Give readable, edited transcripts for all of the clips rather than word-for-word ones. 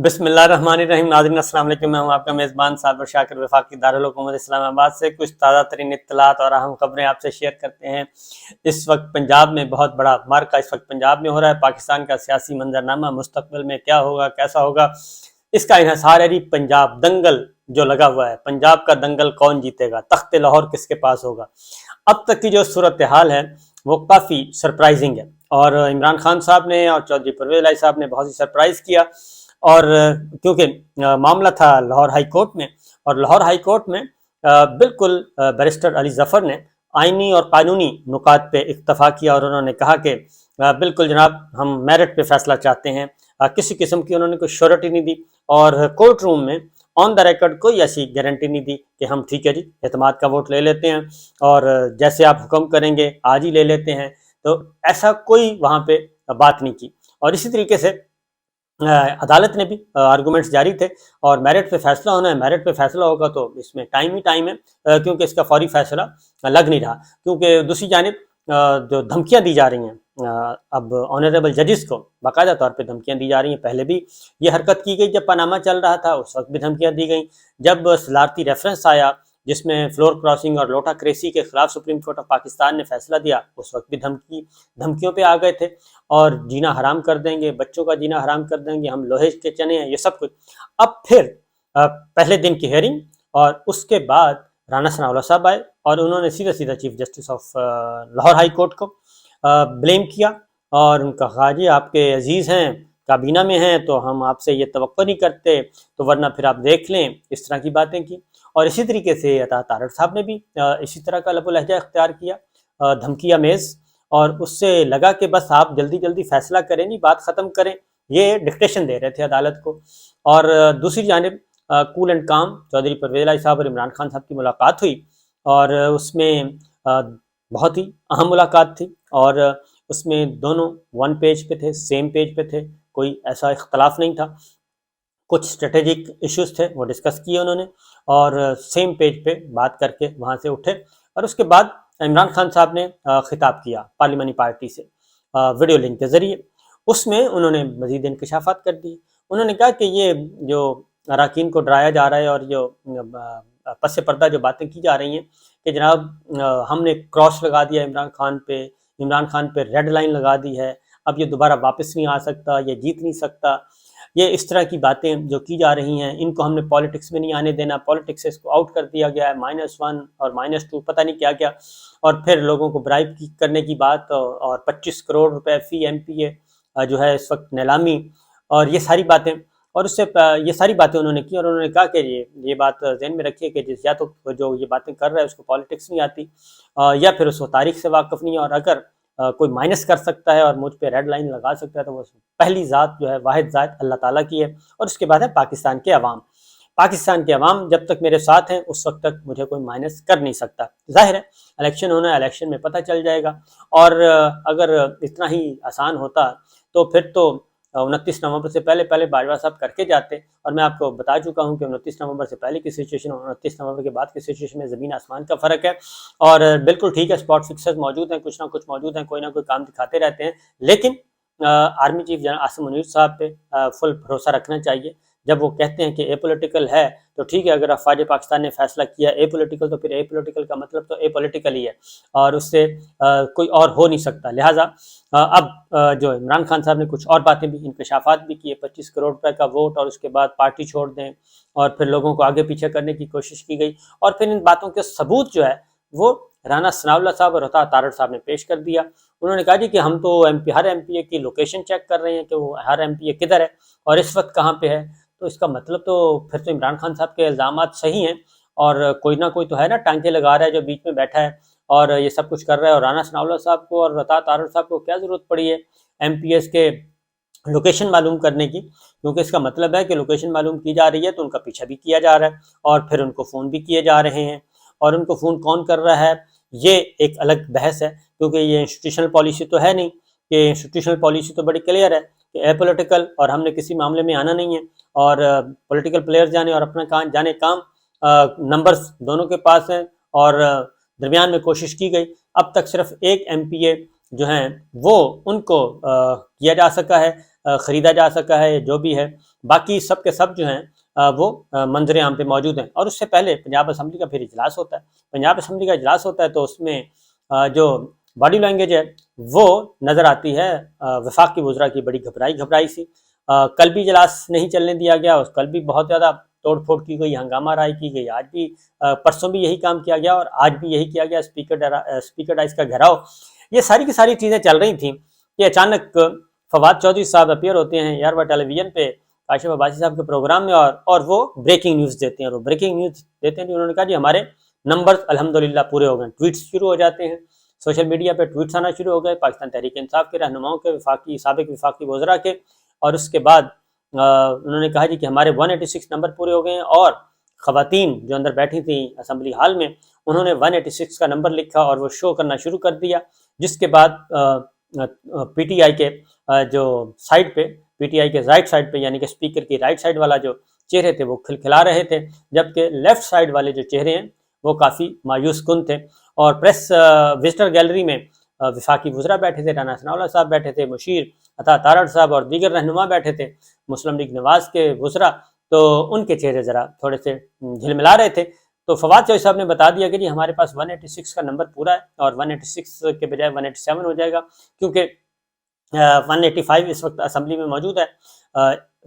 بسم اللہ الرحمن الرحیم۔ ناظرین السلام علیکم، میں ہوں آپ کا میزبان صابر شاکر وفاقی دارالحکومت اسلام آباد سے کچھ تازہ ترین اطلاعات اور اہم خبریں آپ سے شیئر کرتے ہیں۔ اس وقت پنجاب میں بہت بڑا معرکہ اس وقت پنجاب میں ہو رہا ہے۔ پاکستان کا سیاسی منظرنامہ مستقبل میں کیا ہوگا، کیسا ہوگا، اس کا انحصار ہے پنجاب دنگل جو لگا ہوا ہے۔ پنجاب کا دنگل کون جیتے گا، تخت لاہور کس کے پاس ہوگا۔ اب تک کی جو صورتحال ہے وہ کافی سرپرائزنگ ہے، اور عمران خان صاحب نے اور چودھری پرویز الہی صاحب نے بہت ہی سرپرائز کیا، اور کیونکہ معاملہ تھا لاہور ہائی کورٹ میں، اور لاہور ہائی کورٹ میں بالکل بیرسٹر علی ظفر نے آئینی اور قانونی نکات پہ اکتفا کیا، اور انہوں نے کہا کہ بالکل جناب ہم میرٹ پہ فیصلہ چاہتے ہیں۔ کسی قسم کی انہوں نے کوئی شیورٹی نہیں دی، اور کورٹ روم میں آن دا ریکارڈ کوئی ایسی گارنٹی نہیں دی کہ ہم ٹھیک ہے جی اعتماد کا ووٹ لے لیتے ہیں اور جیسے آپ حکم کریں گے آج ہی لے لیتے ہیں، تو ایسا کوئی وہاں پہ بات نہیں کی۔ اور اسی طریقے سے عدالت نے بھی آرگومنٹس جاری تھے، اور میرٹ پہ فیصلہ ہونا ہے، میرٹ پہ فیصلہ ہوگا تو اس میں ٹائم ہی ٹائم ہے، کیونکہ اس کا فوری فیصلہ لگ نہیں رہا، کیونکہ دوسری جانب جو دھمکیاں دی جا رہی ہیں اب آنریبل ججز کو باقاعدہ طور پہ دھمکیاں دی جا رہی ہیں۔ پہلے بھی یہ حرکت کی گئی، جب پاناما چل رہا تھا اس وقت بھی دھمکیاں دی گئیں، جب صدارتی ریفرنس آیا جس میں فلور کراسنگ اور لوٹا کریسی کے خلاف سپریم کورٹ آف پاکستان نے فیصلہ دیا، اس وقت بھی دھمکیوں پہ آ گئے تھے، اور جینا حرام کر دیں گے، بچوں کا جینا حرام کر دیں گے، ہم لوہے کے چنے ہیں، یہ سب کچھ۔ اب پھر پہلے دن کی ہیئرنگ، اور اس کے بعد رانا ثناء اللہ صاحب آئے، اور انہوں نے سیدھا chief justice of Lahore high court کو بلیم کیا، اور ان کا کہا جی آپ کے عزیز ہیں، کابینہ میں ہیں، تو ہم آپ سے یہ توقع نہیں کرتے، تو ورنہ پھر آپ دیکھ لیں، اس طرح کی باتیں کی۔ اور اسی طریقے سے عطا تارڑ صاحب نے بھی اسی طرح کا لب و لہجہ اختیار کیا، دھمکی آمیز، اور اس سے لگا کہ بس آپ جلدی فیصلہ کریں، نہیں بات ختم کریں، یہ ڈکٹیشن دے رہے تھے عدالت کو۔ اور دوسری جانب کول اینڈ کام چودھری پرویز الہی صاحب اور عمران خان صاحب کی ملاقات ہوئی، اور اس میں بہت ہی اہم ملاقات تھی، اور اس میں دونوں ون پیج پہ تھے، سیم پیج پہ تھے، کوئی ایسا اختلاف نہیں تھا۔ کچھ اسٹریٹجک ایشوز تھے وہ ڈسکس کیے انہوں نے، اور سیم پیج پہ بات کر کے وہاں سے اٹھے۔ اور اس کے بعد عمران خان صاحب نے خطاب کیا پارلیمانی پارٹی سے ویڈیو لنک کے ذریعے، اس میں انہوں نے مزید انکشافات کر دی۔ انہوں نے کہا کہ یہ جو اراکین کو ڈرایا جا رہا ہے، اور جو پس پردہ جو باتیں کی جا رہی ہیں کہ جناب ہم نے کراس لگا دیا عمران خان پہ ریڈ لائن لگا دی ہے، اب یہ دوبارہ واپس نہیں آ سکتا، یہ جیت نہیں سکتا، یہ اس طرح کی باتیں جو کی جا رہی ہیں، ان کو ہم نے پالیٹکس میں نہیں آنے دینا، پالیٹکس سے اس کو آؤٹ کر دیا گیا ہے، -1 اور -2 پتہ نہیں کیا کیا، اور پھر لوگوں کو برائب کرنے کی بات، اور 25 کروڑ روپے فی MPA جو ہے اس وقت نیلامی، اور یہ ساری باتیں، اور اس سے یہ ساری باتیں انہوں نے کی، اور انہوں نے کہا کہ یہ بات ذہن میں رکھیے کہ یا تو جو یہ باتیں کر رہا ہے اس کو پالیٹکس نہیں آتی، یا پھر اس کو تاریخ سے واقف نہیں ہے، اور اگر کوئی مائنس کر سکتا ہے اور مجھ پہ ریڈ لائن لگا سکتا ہے تو وہ پہلی ذات جو ہے، واحد ذات اللہ تعالیٰ کی ہے، اور اس کے بعد ہے پاکستان کے عوام جب تک میرے ساتھ ہیں اس وقت تک مجھے کوئی مائنس کر نہیں سکتا۔ ظاہر ہے الیکشن ہونا ہے، الیکشن میں پتہ چل جائے گا، اور اگر اتنا ہی آسان ہوتا تو پھر تو 29 نومبر سے پہلے باجوہ صاحب کر کے جاتے، اور میں آپ کو بتا چکا ہوں کہ 29 نومبر سے پہلے کی سچویشن اور 29 نومبر کے بعد کی سچویشن میں زمین آسمان کا فرق ہے، اور بالکل ٹھیک ہے اسپاٹ فکسرز موجود ہیں، کچھ نہ کچھ موجود ہیں، کوئی نہ کوئی کام دکھاتے رہتے ہیں، لیکن army chief general Asim Munir صاحب پہ فل بھروسہ رکھنا چاہیے۔ جب وہ کہتے ہیں کہ اے پولیٹیکل ہے تو ٹھیک ہے، اگر افواج پاکستان نے فیصلہ کیا اے پولیٹیکل تو پھر اے پولیٹیکل کا مطلب تو اے پولیٹیکل ہی ہے، اور اس سے کوئی اور ہو نہیں سکتا۔ لہٰذا اب جو عمران خان صاحب نے کچھ اور باتیں بھی، انکشافات بھی کیے، 25 کروڑ روپے کا ووٹ، اور اس کے بعد پارٹی چھوڑ دیں، اور پھر لوگوں کو آگے پیچھے کرنے کی کوشش کی گئی، اور پھر ان باتوں کے ثبوت جو ہے وہ رانا ثناء اللہ صاحب اور عطا تارڑ صاحب نے پیش کر دیا۔ انہوں نے کہا جی کہ ہم تو ہر MPA کی لوکیشن چیک کر رہے ہیں کہ وہ ہر MPA کدھر ہے اور اس وقت کہاں پہ ہے، تو اس کا مطلب تو پھر تو عمران خان صاحب کے الزامات صحیح ہیں، اور کوئی نہ کوئی تو ہے نا ٹانکے لگا رہا ہے جو بیچ میں بیٹھا ہے اور یہ سب کچھ کر رہا ہے۔ اور رانا ثناء اللہ صاحب کو اور عطا تارڑ صاحب کو کیا ضرورت پڑی ہے MPS کے لوکیشن معلوم کرنے کی، کیونکہ اس کا مطلب ہے کہ لوکیشن معلوم کی جا رہی ہے تو ان کا پیچھا بھی کیا جا رہا ہے، اور پھر ان کو فون بھی کیے جا رہے ہیں، اور ان کو فون کون کر رہا ہے یہ ایک الگ بحث ہے، کیونکہ یہ انسٹیٹیوشنل پالیسی تو ہے نہیں، کہ انسٹیٹیوشنل پالیسی تو بڑی کلیئر ہے کہ اے پولیٹیکل، اور ہم نے کسی معاملے میں آنا نہیں ہے، اور پولیٹیکل پلیئر جانے اور اپنا جانے کام، نمبرز دونوں کے پاس ہیں، اور درمیان میں کوشش کی گئی۔ اب تک صرف ایک MPA جو ہیں وہ ان کو کیا جا سکا ہے، خریدا جا سکا ہے، جو بھی ہے۔ باقی سب کے سب جو ہیں وہ منظر عام پہ موجود ہیں۔ اور اس سے پہلے پنجاب اسمبلی کا پھر اجلاس ہوتا ہے۔ پنجاب اسمبلی کا اجلاس ہوتا ہے تو اس میں جو باڈی لینگویج ہے وہ نظر آتی ہے وفاقی وزراء کی بڑی گھبرائی سی۔ کل بھی اجلاس نہیں چلنے دیا گیا، اس کل بھی بہت زیادہ توڑ پھوڑ کی گئی، ہنگامہ رائے کی گئی، آج بھی پرسوں بھی یہی کام کیا گیا اور آج بھی یہی کیا گیا، اسپیکر ڈائس کا گھیراؤ۔ یہ ساری کی ساری چیزیں چل رہی تھیں کہ اچانک فواد چودھری صاحب اپیئر ہوتے ہیں یاروا ٹیلی ویژن پہ کاشف عباسی صاحب کے پروگرام میں، اور وہ بریکنگ نیوز دیتے ہیں۔ اور بریکنگ نیوز دیتے ہیں، انہوں نے کہا جی ہمارے نمبرز الحمدللہ پورے ہو گئے، ٹویٹس شروع ہو جاتے ہیں، سوشل میڈیا پہ ٹویٹس آنا شروع ہو گئے پاکستان تحریک انصاف کے رہنماؤں کے، سابق وفاقی وزراء کے۔ اور اس کے بعد انہوں نے کہا جی کہ ہمارے 186 نمبر پورے ہو گئے ہیں، اور خواتین جو اندر بیٹھی تھیں اسمبلی ہال میں انہوں نے 186 کا نمبر لکھا اور وہ شو کرنا شروع کر دیا، جس کے بعد پی ٹی آئی کے جو سائڈ پہ، پی ٹی آئی کے رائٹ سائڈ پہ یعنی کہ اسپیکر کی رائٹ سائڈ والا جو چہرے تھے وہ کھلکھلا رہے تھے، جبکہ لیفٹ سائڈ والے جو چہرے ہیں وہ کافی مایوس کن تھے۔ اور پریس وزٹر گیلری میں وفاقی وزراء بیٹھے تھے، رانا ثناء اللہ صاحب بیٹھے تھے، مشیر عطا تارڑ صاحب اور دیگر رہنما بیٹھے تھے، مسلم لیگ نواز کے وزراء، تو ان کے چہرے ذرا تھوڑے سے جھلملا رہے تھے۔ تو فواد چودھری صاحب نے بتا دیا کہ جی ہمارے پاس 186 کا نمبر پورا ہے، اور 186 کے بجائے 187 ہو جائے گا، کیونکہ 185 اس وقت اسمبلی میں موجود ہے،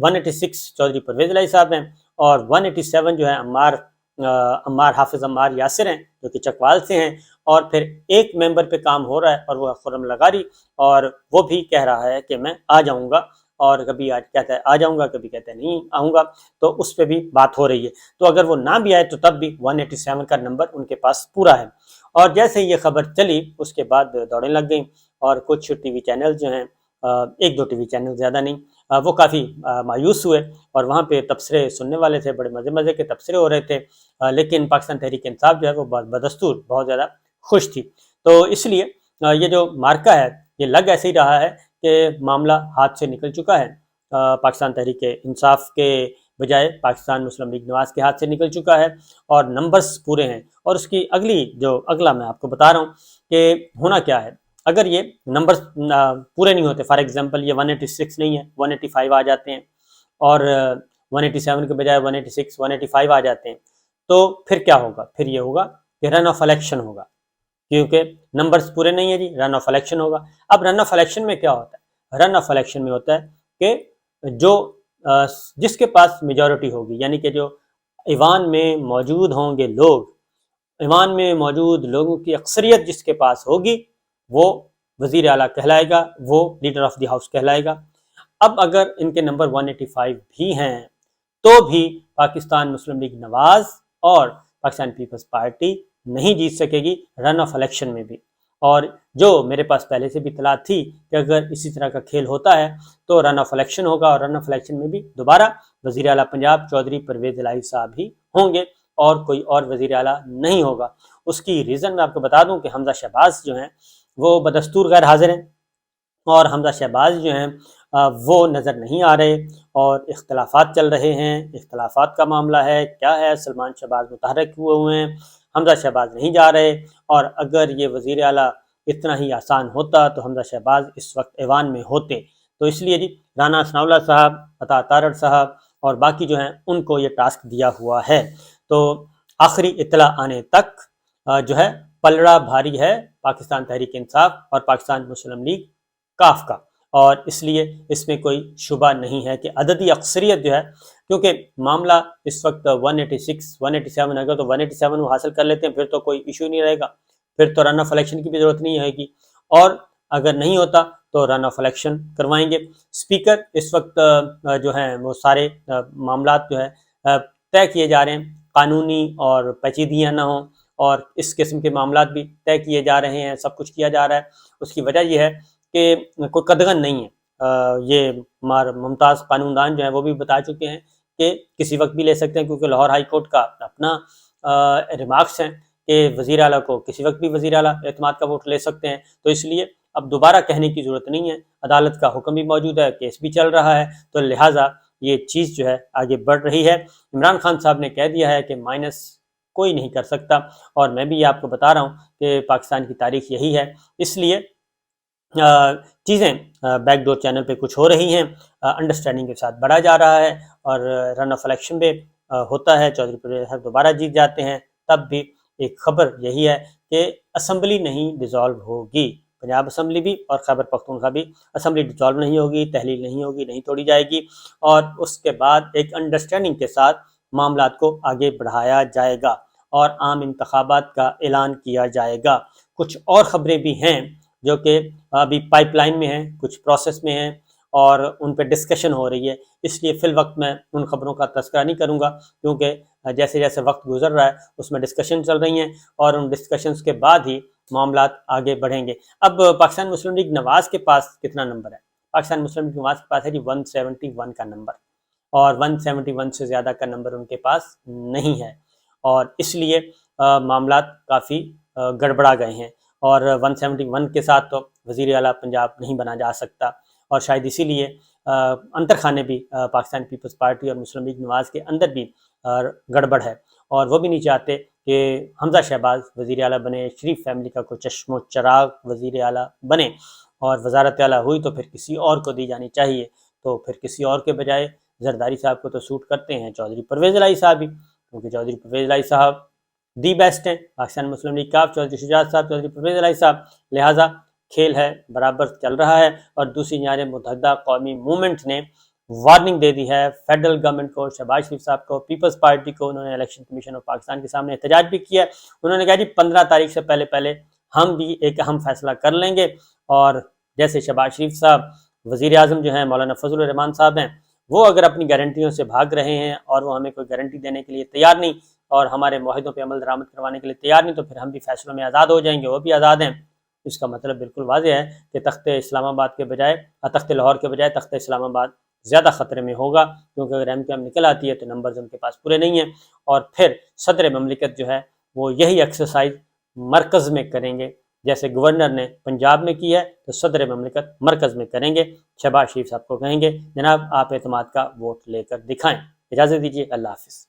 186 چودھری پرویز الہی صاحب ہیں، اور 187 جو ہے عمار حافظ عمار یاسر ہیں جو کہ چکوال سے ہیں، اور پھر ایک ممبر پہ کام ہو رہا ہے اور وہ خرم لغاری، اور وہ بھی کہہ رہا ہے کہ میں آ جاؤں گا، اور کبھی آج کہتا ہے آ جاؤں گا، کبھی کہتا ہے نہیں آؤں گا، تو اس پہ بھی بات ہو رہی ہے۔ تو اگر وہ نہ بھی آئے تو تب بھی 187 کا نمبر ان کے پاس پورا ہے۔ اور جیسے یہ خبر چلی اس کے بعد دوڑیں لگ گئیں، اور کچھ ٹی وی چینل جو ہیں، ایک دو ٹی وی چینل زیادہ نہیں، وہ کافی مایوس ہوئے، اور وہاں پہ تبصرے سننے والے تھے، بڑے مزے کے تبصرے ہو رہے تھے، لیکن پاکستان تحریک انصاف جو ہے وہ بدستور بہت زیادہ خوش تھی۔ تو اس لیے یہ جو مارکہ ہے یہ لگ ایسے ہی رہا ہے کہ معاملہ ہاتھ سے نکل چکا ہے، پاکستان تحریک انصاف کے بجائے پاکستان مسلم لیگ نواز کے ہاتھ سے نکل چکا ہے، اور نمبرز پورے ہیں۔ اور اس کی اگلا میں آپ کو بتا رہا ہوں کہ ہونا کیا ہے۔ اگر یہ نمبرز پورے نہیں ہوتے، فار ایگزامپل یہ 186 نہیں ہے، 185 آ جاتے ہیں، اور 187 کے بجائے 186 185 آ جاتے ہیں، تو پھر کیا ہوگا؟ پھر یہ ہوگا کہ رن آف الیکشن ہوگا، کیونکہ نمبرز پورے نہیں ہیں جی، رن آف الیکشن ہوگا۔ اب رن آف الیکشن میں کیا ہوتا ہے؟ رن آف الیکشن میں ہوتا ہے کہ جس کے پاس میجورٹی ہوگی، یعنی کہ جو ایوان میں موجود ہوں گے لوگ، ایوان میں موجود لوگوں کی اکثریت جس کے پاس ہوگی وہ وزیر اعلیٰ کہلائے گا، وہ لیڈر آف دی ہاؤس کہلائے گا۔ اب اگر ان کے نمبر 185 بھی ہیں تو بھی پاکستان مسلم لیگ نواز اور پاکستان پیپلز پارٹی نہیں جیت سکے گی رن آف الیکشن میں بھی۔ اور جو میرے پاس پہلے سے بھی اطلاع تھی کہ اگر اسی طرح کا کھیل ہوتا ہے تو رن آف الیکشن ہوگا، اور رن آف الیکشن میں بھی دوبارہ وزیر اعلیٰ پنجاب چودھری پرویز الہی صاحب ہی ہوں گے، اور کوئی اور وزیر اعلیٰ نہیں ہوگا۔ اس کی ریزن میں آپ کو بتا دوں کہ حمزہ شہباز جو ہیں وہ بدستور غیر حاضر ہیں، اور حمزہ شہباز جو ہیں وہ نظر نہیں آ رہے، اور اختلافات چل رہے ہیں، اختلافات کا معاملہ ہے، کیا ہے، سلمان شہباز متحرک ہوئے ہیں، حمزہ شہباز نہیں جا رہے۔ اور اگر یہ وزیر اعلیٰ اتنا ہی آسان ہوتا تو حمزہ شہباز اس وقت ایوان میں ہوتے۔ تو اس لیے جی رانا ثناء اللہ صاحب، عطا تارڑ صاحب اور باقی جو ہیں ان کو یہ ٹاسک دیا ہوا ہے۔ تو آخری اطلاع آنے تک جو ہے پلڑا بھاری ہے پاکستان تحریک انصاف اور پاکستان مسلم لیگ کاف کا، اور اس لیے اس میں کوئی شبہ نہیں ہے کہ عددی اکثریت جو ہے، کیونکہ معاملہ اس وقت 186 187 اگر تو 187 وہ حاصل کر لیتے ہیں پھر تو کوئی ایشو نہیں رہے گا، پھر تو رن آف الیکشن کی بھی ضرورت نہیں ہے گی، اور اگر نہیں ہوتا تو رن آف الیکشن کروائیں گے۔ اسپیکر اس وقت جو ہیں وہ سارے معاملات جو ہے طے کیے جا رہے ہیں، قانونی اور پیچیدگیاں نہ ہوں، اور اس قسم کے معاملات بھی طے کیے جا رہے ہیں، سب کچھ کیا جا رہا ہے۔ اس کی وجہ یہ ہے کہ کوئی قدغن نہیں ہے، یہ ممتاز قانون دان جو ہیں وہ بھی بتا چکے ہیں کہ کسی وقت بھی لے سکتے ہیں، کیونکہ لاہور ہائی کورٹ کا اپنا ریمارکس ہیں کہ وزیر اعلیٰ کو کسی وقت بھی وزیر اعلیٰ اعتماد کا ووٹ لے سکتے ہیں، تو اس لیے اب دوبارہ کہنے کی ضرورت نہیں ہے، عدالت کا حکم بھی موجود ہے، کیس بھی چل رہا ہے، تو لہٰذا یہ چیز جو ہے آگے بڑھ رہی ہے۔ عمران خان صاحب نے کہہ دیا ہے کہ مائنس کوئی نہیں کر سکتا، اور میں بھی آپ کو بتا رہا ہوں کہ پاکستان کی تاریخ یہی ہے، اس لیے چیزیں بیک ڈور چینل پہ کچھ ہو رہی ہیں، انڈرسٹینڈنگ کے ساتھ بڑھا جا رہا ہے، اور رن آف الیکشن بھی ہوتا ہے، چودھری پرویز صاحب دوبارہ جیت جاتے ہیں، تب بھی ایک خبر یہی ہے کہ اسمبلی نہیں ڈیزالو ہوگی، پنجاب اسمبلی بھی اور خیبر پختونخوا بھی اسمبلی ڈیزالو نہیں ہوگی، تحلیل نہیں ہوگی، نہیں توڑی جائے گی، اور اس کے بعد ایک انڈرسٹینڈنگ کے ساتھ معاملات کو آگے بڑھایا جائے گا اور عام انتخابات کا اعلان کیا جائے گا۔ کچھ اور خبریں بھی ہیں جو کہ ابھی پائپ لائن میں ہیں، کچھ پروسیس میں ہیں اور ان پہ ڈسکشن ہو رہی ہے، اس لیے فی الوقت میں ان خبروں کا تذکرہ نہیں کروں گا، کیونکہ جیسے جیسے وقت گزر رہا ہے اس میں ڈسکشن چل رہی ہیں اور ان ڈسکشنز کے بعد ہی معاملات آگے بڑھیں گے۔ اب پاکستان مسلم لیگ نواز کے پاس کتنا نمبر ہے؟ پاکستان مسلم لیگ نواز کے پاس ہے جی 171 کا نمبر، اور 171 سے زیادہ کا نمبر ان کے پاس نہیں ہے، اور اس لیے معاملات کافی گڑبڑا گئے ہیں، اور 171 کے ساتھ تو وزیر اعلیٰ پنجاب نہیں بنا جا سکتا، اور شاید اسی لیے انتر خانے بھی پاکستان پیپلز پارٹی اور مسلم لیگ نواز کے اندر بھی گڑبڑ ہے، اور وہ بھی نہیں چاہتے کہ حمزہ شہباز وزیر اعلیٰ بنے، شریف فیملی کا کوئی چشم و چراغ وزیر اعلیٰ بنے، اور وزارت اعلیٰ ہوئی تو پھر کسی اور کو دی جانی چاہیے، تو پھر کسی اور کے بجائے زرداری صاحب کو تو سوٹ کرتے ہیں چودھری پرویز الہی صاحب ہی، کیونکہ چودھری پرویز الہی صاحب دی بیسٹ ہیں، پاکستان مسلم لیگ کا چودھری شجاعت صاحب، چودھری پرویز الہی صاحب، لہٰذا کھیل ہے برابر چل رہا ہے، اور دوسری جانب متحدہ قومی موومنٹ نے وارننگ دے دی ہے فیڈرل گورنمنٹ کو، شہباز شریف صاحب کو، پیپلز پارٹی کو، انہوں نے الیکشن کمیشن آف پاکستان کے سامنے احتجاج بھی کیا ہے، انہوں نے کہا جی 15 تاریخ سے پہلے ہم بھی ایک اہم فیصلہ کر لیں گے، اور جیسے شہباز شریف صاحب وزیر اعظم جو ہیں مولانا فضل الرحمان صاحب ہیں، وہ اگر اپنی گارنٹیوں سے بھاگ رہے ہیں اور وہ ہمیں کوئی گارنٹی دینے کے لیے تیار نہیں اور ہمارے معاہدوں پہ عمل درآمد کروانے کے لیے تیار نہیں، تو پھر ہم بھی فیصلوں میں آزاد ہو جائیں گے، وہ بھی آزاد ہیں۔ اس کا مطلب بالکل واضح ہے کہ تخت اسلام آباد کے بجائے، تخت لاہور کے بجائے تخت اسلام آباد زیادہ خطرے میں ہوگا، کیونکہ اگر ایم کیو ایم نکل آتی ہے تو نمبرز ان کے پاس پورے نہیں ہیں، اور پھر صدر مملکت جو ہے وہ یہی ایکسرسائز مرکز میں کریں گے، جیسے گورنر نے پنجاب میں کی ہے تو صدر مملکت مرکز میں کریں گے، شہباز شریف صاحب کو کہیں گے جناب آپ اعتماد کا ووٹ لے کر دکھائیں۔ اجازت دیجیے، اللہ حافظ۔